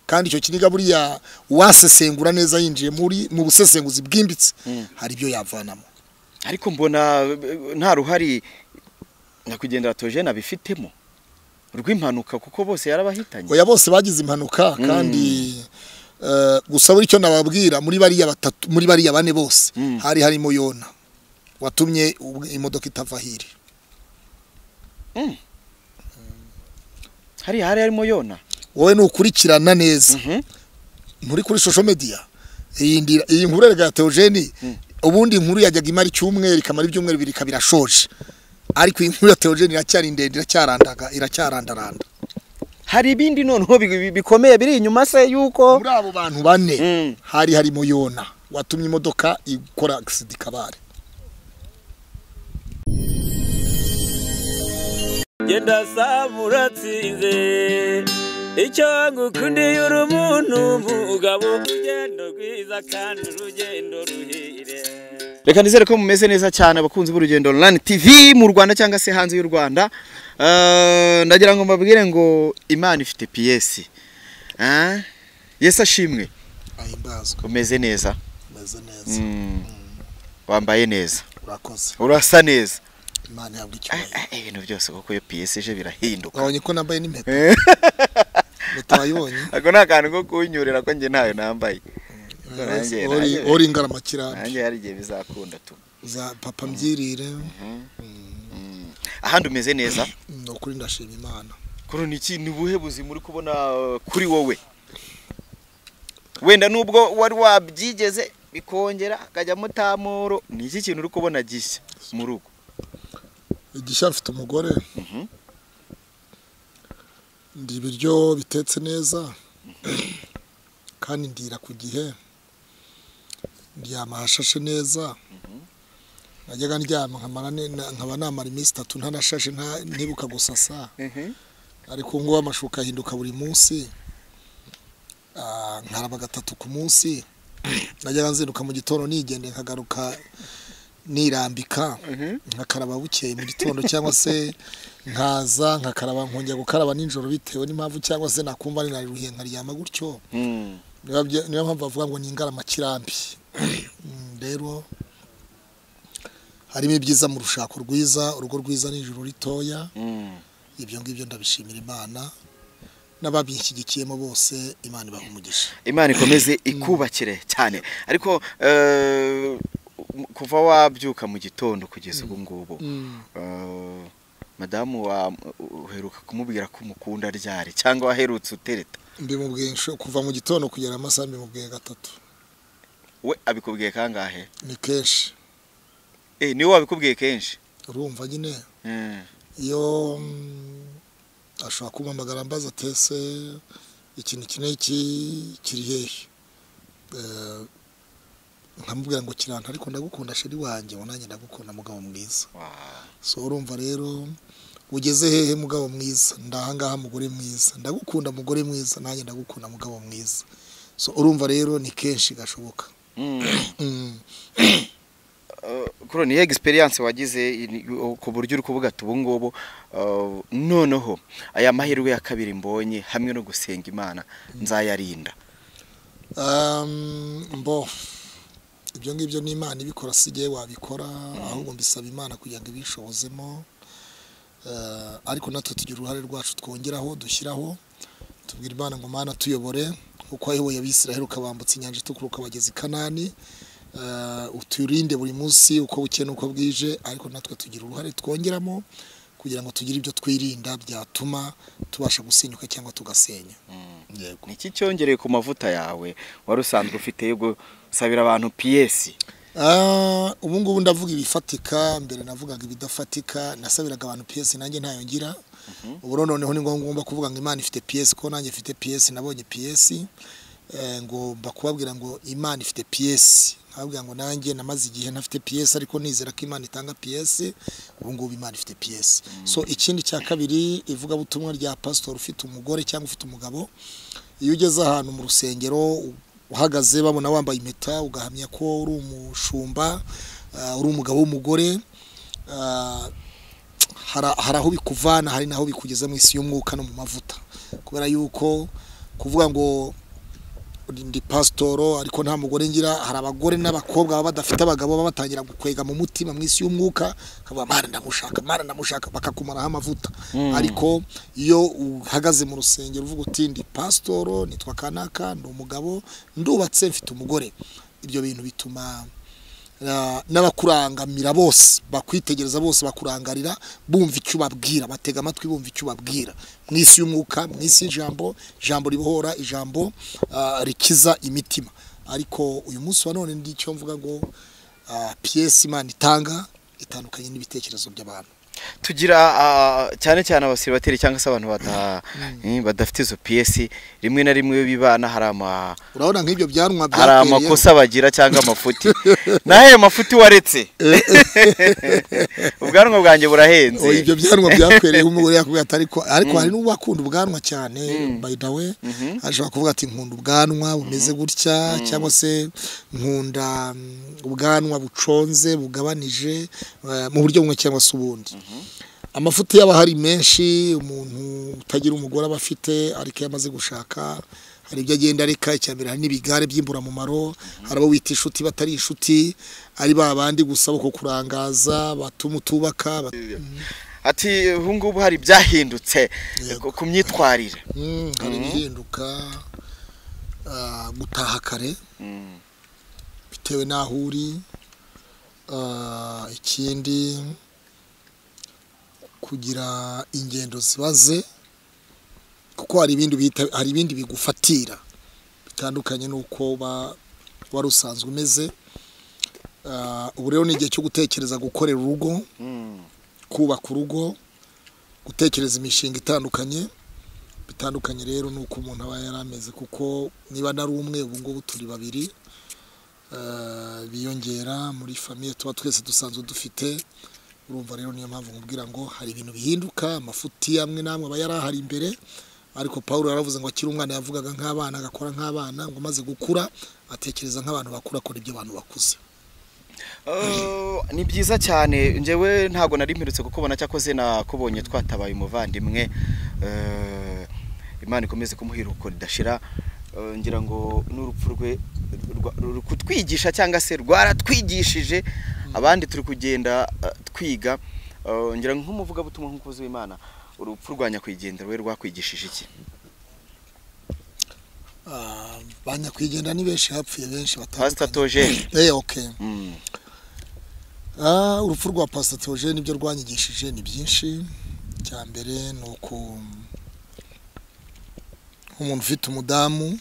kandi icyo kiniga buriya wasesengura neza yinjiye mu busesenguzi bwimbitse hari ibyo yavanamo. Ariko mbona nta ruhari nyakwigendera Tojene abifitemo rw'impanuka kuko bose yarabahitanye. Oya bose bagize impanuka kandi gusa buri cyo nababwira muri bariya batatu muri bariya bane bose hari harimo Yona watumye imodoka itava hiri. Hari harimo Yona. Wowe nukurikirana neza muri kuri social media iyi nkuru ya Tojene ubundi inkuru yajyaga imara icyumweru ikamara ibyumweru bibiri kabirashoje ariko inkuru ya Tojene iracyari ndende iracyarandaranda. Hari ibindi noneho bikomeye biri inyuma se yuko muri abo bantu bane hari harimo Yona watumye imodoka ikora accident kabare. Genda samuratsinze icyo ngukundiye uri umuntu mugabo urugendo rwiza kandi urugendo ruhire. Reka nizere ko mumeze neza cyane abakunzi b'urugendo online TV mu Rwanda cyangwa se hanze y'u Rwanda. Ndagira ngo mbabwire ngo Imana ifite PS. Yesu ashimwe. Ahimbazwe. Umeze neza. Umeze neza. Wambaye neza. Urakoze. Urasa neza. Imana yabwe icyubahiro. Ibintu byose kuko iyo PS je birahinduka. Wabonye ko nambaye n'impeta. Mutayibonye. Ako nakantu ko kunyurira ko nge ntayo nambaye. Ori ingaramakira. Nanjye hari gihe bizakunda tu. Za papa mbyirire. Ahandi umeze neza? No kuri ndashima Imana. Kuri niki ni buhe buzi muri kubona kuri wowe? Wenda nubwo wari wabyigeze bikongera akajya mutamuro ni iki kintu uri kubona gishya mu rugo? Igishya mfite umugore. Ndi ibiryo bitetse neza. Kandi ndira ku gihe. Ndyama hashashe neza. Najyaga ndyama nkaba namara iminsi 3 ntanashashe ntibuka gusasa. Ariko ngo amashuka ahinduka buri munsi. Nkaraba 3 ku munsi. Najyaga nzinduka mu gitondo nigende nkagaruka nirambika nkakaraba bukeye mu gitondo cyangwa se nkaza nkakaraba nkongera gukaraba ninjoro bitewe n'impamvu cyangwa se nakumva ari nariruhiye nkaryama gutyo. Niyo mpamvu bavuga ngo ni ingaramakirambye. Rero harimo ibyiza mu rushako rwiza urugo rwiza n'ijuru ritoya. Ibyo ngibyo ndabishimira Imana n'ababishyigikiyemo bose. Imana ibaha umugisha. Imana ikomeze ikubakire cyane. Ariko kuva wabyuka mu gitondo kugeza ubu ngubu madamu wa uheruka kumubwira ko umukunda ryari cyangwa waherutse utereta? Mbimubwiye kuva mu gitondo kugera amasaha mbimubwiye 3. We abikubwiye kangahe? Ni kenshi. Niwe wabikubwiye kenshi? Urumva nyine iyo ashobora kumpamagara mbaza tese ikintu kineki kiri hehe, nkamubwira ngo kiranta ariko ndagukunda sheri wanjye wananye ndagukunda mugabo mwiza. So urumva rero ugeze hehe mugabo mwiza? Ndahangaha mugore mwiza. Ndagukunda mugore mwiza nanjye ndagukunda mugabo mwiza. So urumva rero ni kenshi gashoboka. Kuro ni experience wagize ku buryo uri kuvuga tubu ngobo noneho aya mahirwe ya kabiri mbonye hamwe no gusenga Imana nzayarinda? Ibyo ngibyo ni Imana ibikora sigiye wabikora ahubwo mbisaba Imana kugira ngo ibishobozemo. Ariko natwe tugira uruhare rwacu twongeraho dushyiraho tubwira Imana ngo Mana tuyobore uko ayoboye Abisiraheli ukabambutsa inyanja itukuruka bageze i Kanani. Uturinde buri munsi uko bukene uko bwije, ariko natwe tugira uruhare twongeramo kugira ngo tugire ibyo twirinda byatuma tubasha gusenyuka cyangwa tugasenya. Yego. Niki cyongereye ku mavuta yawe wari usanzwe ufite yo gusabira abantu PS? Ubu ngubu ndavuga ibifatika, mbere navugaga ibidafatika, nasabiraga abantu PS nanjye ntayo ngira. Ubu noneho ni ngomba kuvuga ngo Imana ifite PS ko nanjye ifite PS, nabonye PS. Ngo bakubabwira ngo Imana ifite PS, nkabwira ngo nanjye namaze igihe ntafite PS ariko nizera ko Imana itanga PS. Ubu ngubu Imana ifite PS. So ikindi cya kabiri ivuga butumwa rya pastor ufite umugore cyangwa ufite umugabo, iyo ugeze ahantu mu rusengero uhagaze babona wambaye impeta ugahamya ko uri umushumba, uri umugabo w'umugore, hari aho bikuvana hari naho bikugeza mu isi y'umwuka no mu mavuta, kubera yuko kuvuga ngo ndi pastoro ariko nta mugore ngira. Hari abagore n'abakobwa baba badafite abagabo baba batangira gukwega mu mutima mwisi y'umwuka akavuga Mana ndamushaka bakakumaraho amavuta. Ariko iyo uhagaze mu rusengero uvuga uti ndi pastoro nitwa kanaka ndi umugabo ndubatse mfite umugore, ibyo bintu bituma n'abakurangamira bose bakwitegereza bose bakurangarira bumva icyo babwira, batega amatwi bumva icyo babwira mwisi y'umwuka, mwisi y'ijambo, ijambo ribohora, ijambo rikiza imitima. Ariko uyu munsi wa none ndi cyo mvuga ngo pièce Imana itanga itandukanye n'ibitekerezo by'abantu. Tugira cyane cyane abasiribateri cyangwa se abantu badafite izo pièce rimwe na rimwe bibana urabona nk'ibyo byanwa hari amakosa bagira cyangwa amafuti. Nahe mafuti waretse ubwanwa bwanjye burahenze. Ibyo byanwa byakwereye umugore yakubwira ariko hari n'ubakunda ubwanwa cyane by the way ashobora kuvuga ati nkunda ubwanwa bumeze gutya cyangwa se nkunda ubwanwa buconze bugabanije mu buryo bumwe cyangwa se ubundi. Amafuti yaba hari menshi umuntu utagira umugore aba afite ariko yamaze gushaka hari ibyo agenda areka. Icyambere hari n'ibigare by'imbura mu maro, hari abo wita inshuti batari inshuti, ari babandi gusa uko kurangaza batuma utubaka. Ati ubu ngubu hari byahindutse ku myitwarire. Hari ibihinduka gutaha kare bitewe n'aho uri. Ikindi kugira ingendo zibaze kuko hari ibindi bigufatira bitandukanye nuko wari usanzwe umeze. Ubu rero ni igihe cyo gutekereza gukorera urugo, kubaka urugo, gutekereza imishinga bitandukanye rero nuko umuntu aba yarameze. Kuko niba nari umwe ubu ngubu turi babiri biyongera muri famille tuba twese dusanzwe dufite. Urumva rero niyo mpamvu nkubwira ngo hari ibintu bihinduka. Amafuti amwe namwe aba yarahari imbere, ariko Paulo yaravuze ngo akiri umwana yavugaga nk'abana agakora nk'abana, ngo maze gukura atekereza nk'abantu bakura akora ibyo abantu bakuze. Ni byiza cyane. Njyewe ntago nari mpirutse kukubona cyakoze nakubonye twatabaye umuvandimwe. Imana ikomeze kumuhiruko ridashira. Ngira ngo n'urupfu rwe kutwigisha cyangwa se rwaratwigishije abandi turi kugenda twiga. Ngira nk'umuvuga butumwa nk'ukoze w'Imana urupfu rwanya kwigendera we rwakwigishije iki? Banya kwigendera ni benshi hapfuye benshi Pastor Toje. Okay. Urupfu rwa Pastor Toje nibyo rwanyigishije ni byinshi. Cyambere nuko umuntu ufite umudamu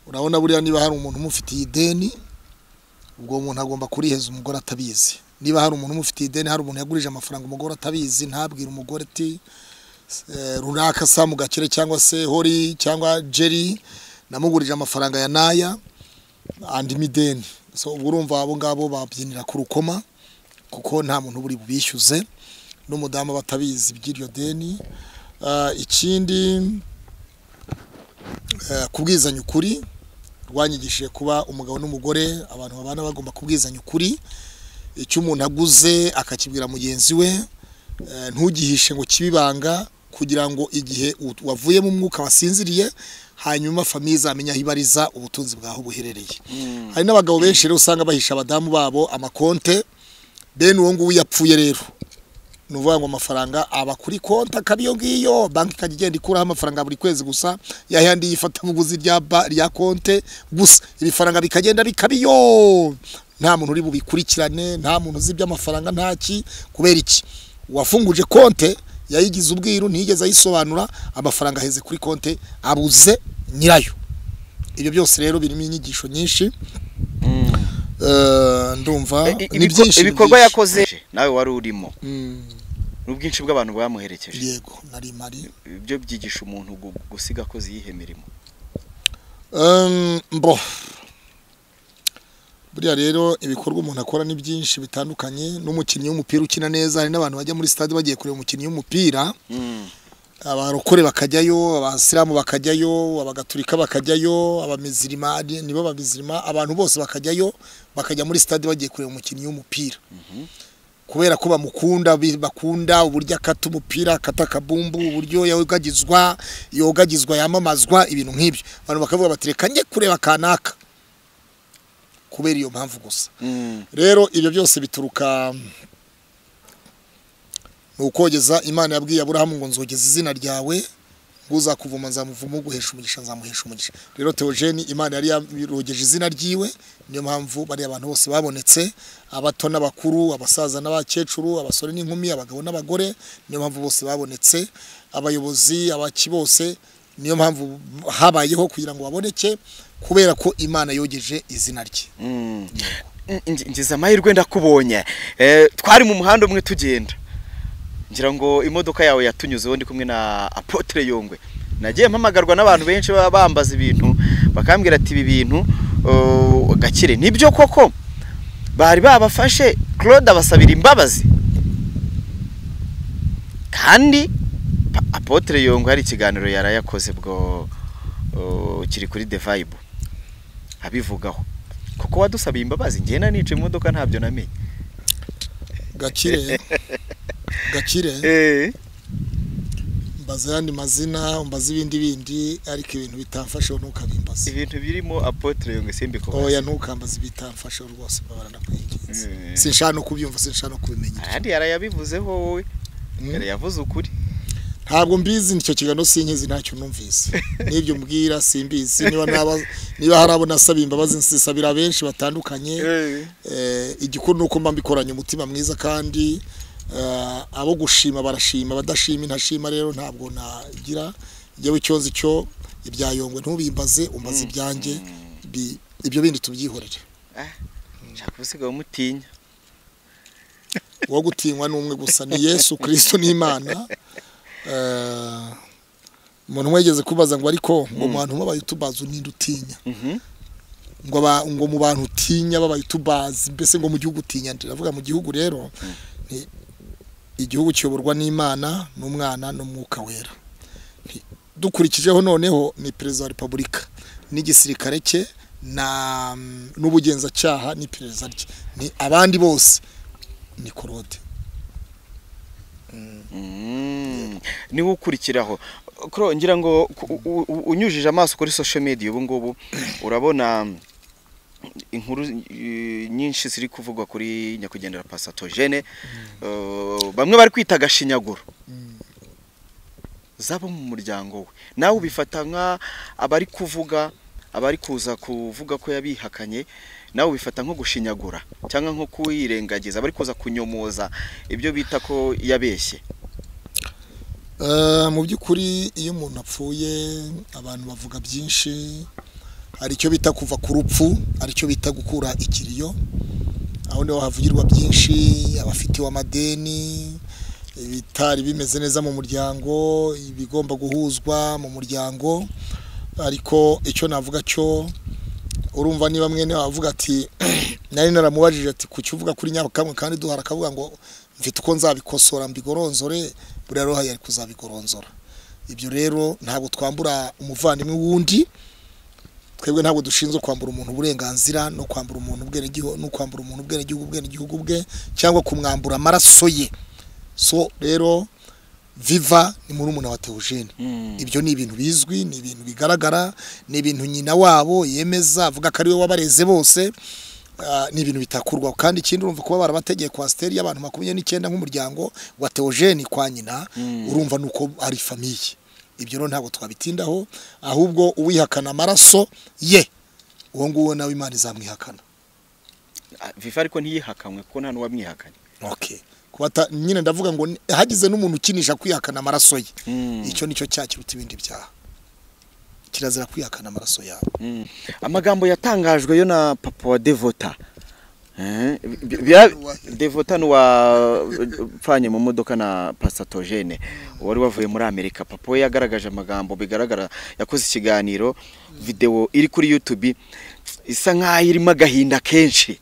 urabona buriya niba hari umuntu umufitiye ideni ubwo umuntu agomba kuriheza umugore atabizi. Niba hari umuntu umufitiye ideni, hari umuntu yagurije amafaranga umugore atabizi, ntabwira umugore ati runaka Samu Gakire cyangwa se Hori cyangwa Jerry namugurije amafaranga ya naya andi mideni. So urumva abo ngabo babyinira ku rukoma kuko nta muntu buri bubishyuze n'umudamu batabizi by'iryo deni. Ikindi kubwizanya ukuri rwanyigishije kuba umugabo n'umugore abantu babana bagomba kubwizanya ukuri. Icyo umuntu aguze akakibwira mugenzi we, ntugihishe ngo kibibanga kugira ngo igihe wavuye mu mwuka wasinziriye hanyuma famiye zamenya hibariza ubutunzi bwaho buherereye. Hari n'abagabo benshi rero usanga bahisha abadamu babo amakonte. Bene uwo nguwo yapfuye rero nuvuga ngo amafaranga aba kuri konta kabiyo ngiyo banki kagigenda ikuraho amafaranga buri kwezi gusa yahandi yifata buguzi rya konte gusa ibifaranga bikagenda bikabiyo. Nta muntu uri bubikurikirane, nta muntu uzi by'amafaranga ntaki. Kubera iki? Wafunguje konte yayigize ubwiru ntigeze ayisobanura, amafaranga aheze kuri konte abuze nyirayo. Ibyo byose rero birimo inyigisho nyinshi. Ndumva ni byinshi ibikorwa yakoze nawe wari urimo. N'ubwinshi bw'abantu bamuherekeje. Yego nari mari. Ibyo byigisha umuntu gusiga kozi yihe mirimo. Buriya rero ibikorwa umuntu akora ni byinshi bitandukanye. N'umukinnyi w'umupira ukina neza, hari n'abantu bajya muri stade bagiye kureba umukinnyi w'umupira. Abarokore bakajyayo, abasilamu bakajyayo, abagatulika bakajyayo, abamizirima nibo babizirima, abantu bose bakajyayo bakajya muri stade bagiye kureba umukinnyi w'umupira. kubera ko bamukunda bakunda uburyo akata umupira akata kabumbu uburyo yogagizwa yamamazwa ibintu nk'ibyo abantu bakavuga bati reka njye kureba kanaka kubera iyo mpamvu gusa rero ibyo byose bituruka ukogeza Imana yabwiye Aburahamu ngo nzogeza izina ryawe uzakuvuma nzamuvuma uguhesha umugisha nzamuhesha umugisha rero Theogene Imana yari yabirogeje izina ryiwe niyo mpamvu bari abantu bose babonetse abato n'abakuru abasaza n'abakecuru abasore n'inkumi abagabo n'abagore niyo mpamvu bose babonetse abayobozi abaki bose niyo mpamvu habayeho kugira ngo baboneke kubera ko Imana yogeje izina rye ngize amahirwe ndakubonye twari mu muhanda umwe tugenda ngira ngo imodoka yawe yatunyuzeho ndi kumwe na Apotre Yongwe nagiye mpamagarwa n'abantu benshi bambaza ibintu bakambwira ati ibi bintu gakire nibyo koko bari babafashe Claude abasabira imbabazi kandi Apotre Yongwe hari ikiganiro yarayakoze bwo kiri kuri The Vibe abivugaho kuko wadusabiye imbabazi ngena nice mu modoka ntabyo namenye Gakire mbaza yandi mazina mbaza ibindi ariko ibintu bitamfashe ntukabimbaza ibintu birimo Apotre Yongwe simbiko oya ntukambaza bitamfashe rwose babarana kwinginze sinshaka no kubyumva sinshaka no kubimenya kandi yarayabivuzeho wowe yarayavuze ukuri ntabwo mbizi nicyo kigano sinkizi ntacyo numvise nibyo mbwira simbizi niba harabona sabi imbabazi nsisabira benshi batandukanye igikuru nuko mba mbikoranye umutima mwiza kandi abo gushima barashima badashima ntashima rero ntabwo nagira yewe icyozi cyo ibyayongwe ntubimbaze umbaze ibyanjye ibyo bindi tubyihorere nshaka gusiga umutinya wo gutinywa n'umwe gusa ni Yesu Kristo n'Imana umuntu wegeze kubaza ngo ariko ngo umuntu babaye tubaza ninde utinya ngo mu bantu utinya babaye tubazi mbese ngo mu gihugu utinya ndavuga mu gihugu rero igihugu kiyoborwa n'Imana n'umwana n'umwuka wera dukurikijeho noneho ni perezida wa Repubulika n'igisirikare cye n'ubugenzacyaha ni perezida rye ni abandi bose ni Claude ni ukurikiraho ngira ngo unyujije amaso kuri social media ubu ngubu urabona inkuru nyinshi ziri kuvugwa kuri nyakwigendera Theogene bamwe bari kwita gashinyaguro zabo mu muryango we nawe ubifata nka abari kuvuga abari kuza kuvuga ko yabihakanye nawe ubifata nko gushinyagura cyangwa nko kuyirengagiza abari kuza kunyomoza ibyo bita ko yabeshye mu by'ukuri iyo umuntu apfuye abantu bavuga byinshi hari icyo bita kuva ku rupfu hari icyo bita gukura ikiriyo aho niho havugirwa byinshi abafitiwe amadeni ibitari bimeze neza mu muryango ibigomba guhuzwa mu muryango ariko icyo navuga cyo urumva niba mwene wavuga ati nari naramubajije ati kucyuvuga kuri nyabakamwe kandi duhara akavuga ngo mfite uko nzabikosora mbigoronzore buriya roho yari kuzabigoronzora ibyo rero ntabwo twambura umuvandimwe wundi twebwe ntabwo dushinzwe kwambura umuntu uburenganzira no kwambura umuntu ubwenegihugu no kwambura umuntu ubwenegihugu bwe cyangwa kumwambura amaraso ye so rero viva ni muri umuntu wa Theogene ibyo ni ibintu bizwi ni ibintu bigaragara ni ibintu nyina wabo yemeza avuga ko ari we wabareze bose ni ibintu bitakurwa kandi ikindi urumva kuba barabategeye kwa steri y'abantu 29 nk'umuryango wa Theogene kwa nyina urumva nuko ari famille ibyo rero ntabwo twabitindaho ahubwo uwihakana amaraso ye uwo nguwo nawe Imana izamwihakana viva ariko ntiyihakanwe kuko nta n'uwamwihakanye okay kubata nyine ndavuga ngo hagize n'umuntu ukinisha kwihakana amaraso ye icyo nicyo cyakiruta ibindi byaha kirazira kwihakana amaraso yawe amagambo yatangajwe yo na papa wa Devotha Devotha nuwa pfanye mu modoka na Theogene wari wavuye muri Amerika papa we yagaragaje amagambo bigaragara yakoze ikiganiro video iri kuri YouTube isa nkaho irimo agahinda kenshi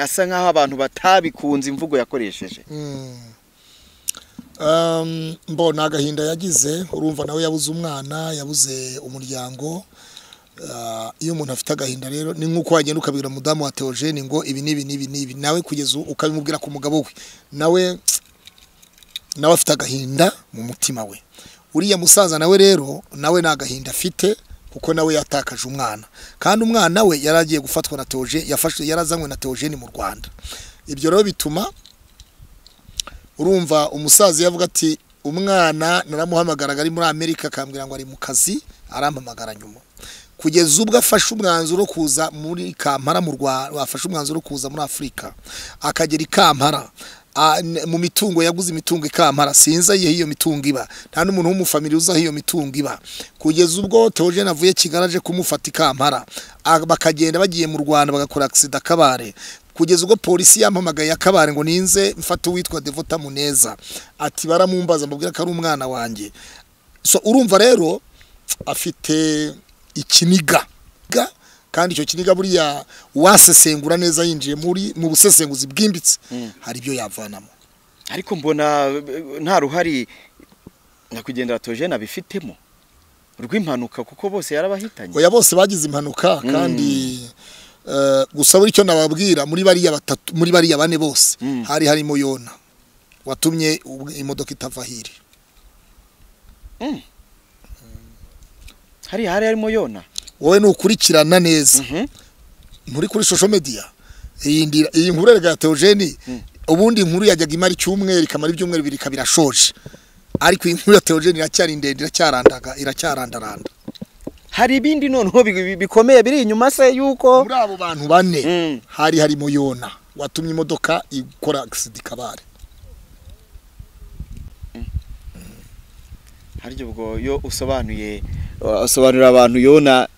asa nkaho abantu batabikunze imvugo yakoresheje mbona agahinda yagize urumva nawe yabuze umwana yabuze umuryango iyo umuntu afite agahinda rero ni nk'uko wagenda ukabwira mudamu wa Theogene ngo ibi n'ibi nawe kugeza ukabimubwira ku mugabo we nawe afite agahinda mu mutima we. Uriya musaza nawe rero nawe nta gahinda afite kuko nawe yatakaje umwana, kandi umwana we yaragiye gufatwa na Theogene, yarazanywe na Theogene mu Rwanda. Ibyo rero bituma urumva umusaza yavuga ati umwana naramuhamagaraga ari muri Amerika akambwira ngo ari mu kazi, arampamagara nyuma kugeza ubwo afashe umwanzuro kuza muri Kampala mu Rwanda, afashe umwanzuro kuza muri Afrika akagera i Kampala. Mu mitungo yaguze imitungo Kampala, sinza iyo mitungo iba, nta n'umuntu w'umufamili uza iyo mitungo iba. Kugeza ubwo Theogene avuye Kigali kumufata Kampala, bakagenda bagiye mu Rwanda bagakora accident Kabare. Kugeza ubwo polisi yampamagaye ya Kabare ngo ninze mfata uwitwa Devotha Muneza, ati baramumbaza mbabwira ko ari umwana wanjye. So urumva rero afite ikiniga, kandi icyo kiniga buriya wasesengura neza yinjiye mu busesenguzi bwimbitse hari ibyo yavanamo. Ariko mbona nta ruhari nyakwigendera Theogene abifitemo rw'impanuka, kuko bose yarabahitanye. Oya, bose bagize impanuka kandi gusa buri cyo nababwira muri bariya batatu, muri bariya bane bose hari harimo Yona watumye imodoka itava hiri. Hari harimo Yona. Wowe nukurikirana neza muri kuri social media iyi nkuru ya Theogene, ubundi inkuru yajyaga imara icyumweru ikamara ibyumweru bibiri kabirashoje, ariko inkuru ya Theogene iracyari ndende, iracyarandaranda. Hari ibindi noneho bikomeye biri inyuma se yuko muri abo bantu bane hari harimo Yona watumye imodoka ikora accident Kabare. Haryo ubwo yo usobanurira abantu Yona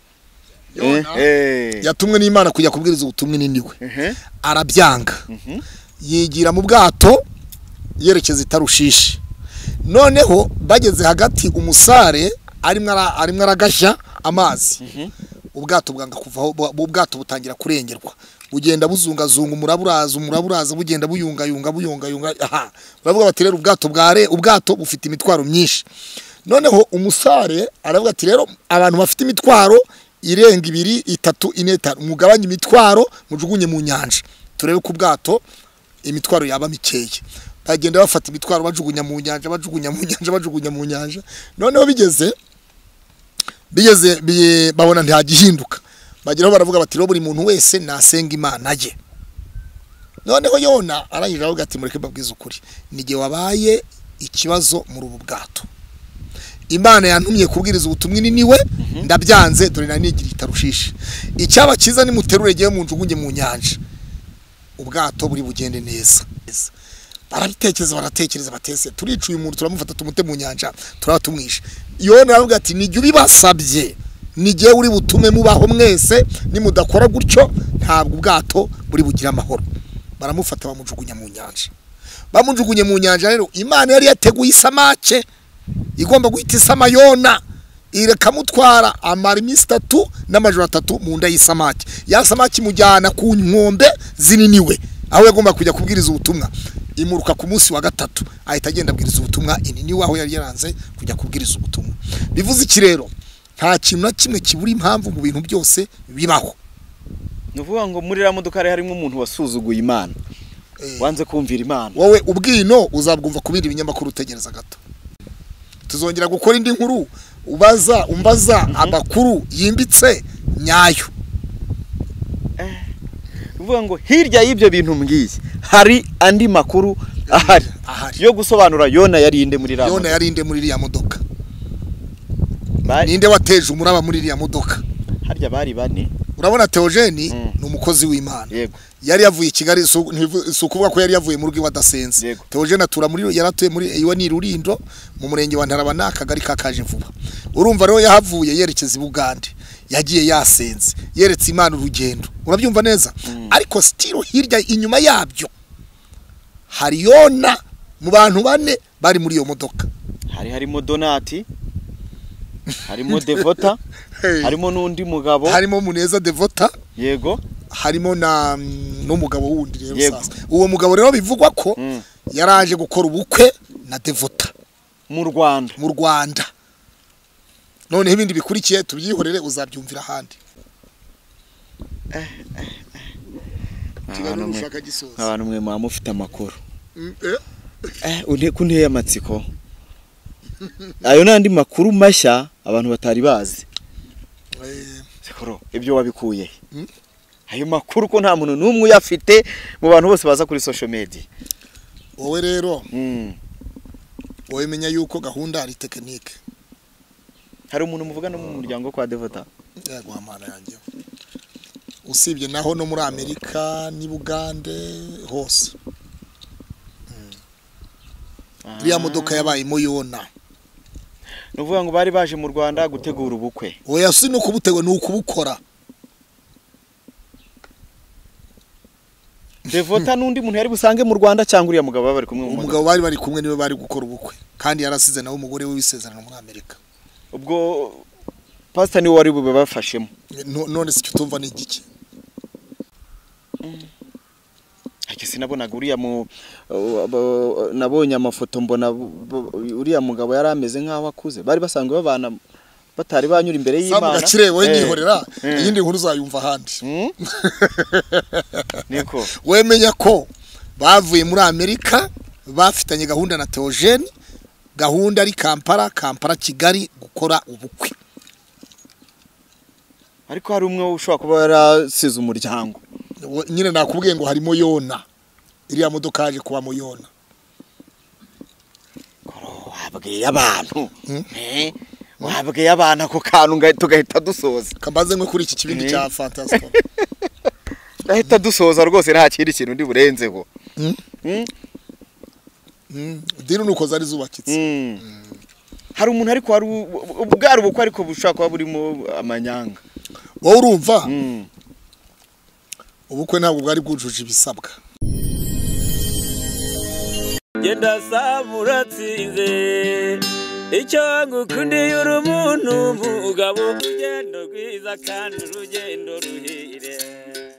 yatumwe n'Imana kujya kubwiriza ubutumwa niwe arabyanga, yigira mu bwato yerekeza itarushishi. Noneho bageze hagati umusare arimo aragashya amazi, ubwato bwanga kuvaho, ubwato butangira kurengerwa, bugenda buzungazunga, umuraburaza bugenda buyungayunga. Baravuga bati rero ubwato bufite imitwaro myinshi. Noneho umusare aravuga ati rero abantu bafite imitwaro irenga 2, 3, 4, 5 mugabanye imitwaro mujugunye mu nyanja turebe ku bwato imitwaro yaba mikeye. Bagenda bafata imitwaro bajugunya mu nyanja. Noneho bigeze babona ntagihinduka, bageraho baravuga bati rero buri muntu wese nasenga Imana ye. Noneho Yona arangije avuga ati mureke babwiza ukuri, nige wabaye ikibazo muri ubu bwato, Imana yantumye kubwiriza ubutumwa niwe ndabyanze, dore nanigira itarushishi. Icyaba kiza ni muterure giye mu njugunge mu nyanja, ubwato buri bugende neza. Baratekereza batese turicuye umuntu turamufata tumute mu nyanja turatumwisha. Yona aravuga ati nijye ubibasabye, nijye uri butume mubaho mwese, nimudakora gutyo ntabwo ubwato buri bugira amahoro. Baramufata bamujugunya mu nyanja. Rero Imana yari yateguye isamake igomba guhita isama Yona, irekamutwara amara iminsi 3 n'amajoro 3 mu nda y'isamake. Ya samake mujyana ku nkombe zininiwe aho yagomba kujya kubwiriza ubutumwa. Imuruka ku munsi wa 3 ahita agenda abwiriza ubutumwa ininiwe aho yari yaranze kujya kubwiriza ubutumwa. Bivuze iki rero, nta kintu na kimwe kibura impamvu mu bintu byose bibaho. Nuvuga ngo muri ramodoka harimo umuntu wasuzuguye Imana, wanze kumvira Imana. Wowe ubwino uzabwumva kubindi binyamakuru, utegereza gato tuzongera gukora indi nkuru umbaza amakuru yimbitse nyayo. Uvuga ngo hirya y'ibyo bintu mbwiye hari andi makuru ahari yo gusobanura Yona yarinde muri ramodoka. Yona yarinde muri iriya modoka, ninde wateje umuraba muri iriya modoka? Harya bari bane. Urabona Theogene ni umukozi w'Imana, yari yavuye Kigali, sukuvuga ko yari yavuye mu rugo wadasenze. Theogene atura yaratuye muri iwa ni Rurindo mu murenge wa Ntarabana akagari kakaje vuba. Urumva rero yahavuye yerekeza i Bugande, yagiye yasenze yeretse Imana urugendo, urabyumva neza. Ariko still hirya inyuma yabyo hari Yona mu bantu bane bari muri iyo modoka. Harimo Donati, harimo Devotha, harimo n'undi mugabo, harimo Muneza Devotha, yego, harimo n'umugabo wundi rero. Sasa uwo mugabo rero bivugwa ko yaraje gukora ubukwe na Devotha mu Rwanda. none ibindi bikurikiye tubyihorere uzabyumvira ahandi kiganiro ushaka gisoza abantu mwe mufite amakuru kunteye amatsiko ayo nandi makuru mashya abantu batari bazi sekoro ibyo wabikuye ayo makuru ko nta muntu numwe uyafite mu bantu bose baza kuri social media wowe rero wowe menya yuko gahunda ari tekinike hari umuntu muvugana mu muryango kwa Devotha yego amana yanjye usibye naho no muri Amerika ni Bugande hose iriya modoka yabaye moyona nuvuga ngo bari baje mu Rwanda gutegura ubukwe oya si no kubutegwa ni ukubukora Devotha nundi muntu yari busange mu Rwanda cyangwa uriya mugabo bari kumwe umugabo bari kumwe niwe bari gukora ubukwe kandi yarasize nawe umugore we wisezerano muri Amerika ubwo pastor ni wari bube bafashemo none se cyutumva ni igiki ake sinabonaga uriya nabonye amafoto mbona uriya mugabo yari ameze nkaho akuze bari basanzwe babana batari banyura imbere y'Imana samuga kirewe nyihorera iyindi nkuru uzayumva handi niko wemenya ko bavuye muri Amerika bafitanye gahunda na Theogene gahunda ari Kampala Kigali gukora ubukwe ariko hari umwe ushobora kuba yarasize umuryango nyine nakubwiye ngo harimo yona iriya modoka yaje kuba mu yona wabwiye abantu wabwiye abantu ako kantu tugahita dusoza kambaze nko kuri iki kibindi cya fantastic gahita dusoza rwose nta kindi kintu ndi burenzeho dino nuko zari zubakitse hari umuntu ariko hari ubwari ubukwe ariko bushaka kuba burimo amanyanga wowe urumva ubukwe ntabwo bwari bwujuje ibisabwa genda samuratsinze icyo ngukundiye uri umuntu mugabo urugendo rwiza kandi urugendo ruhire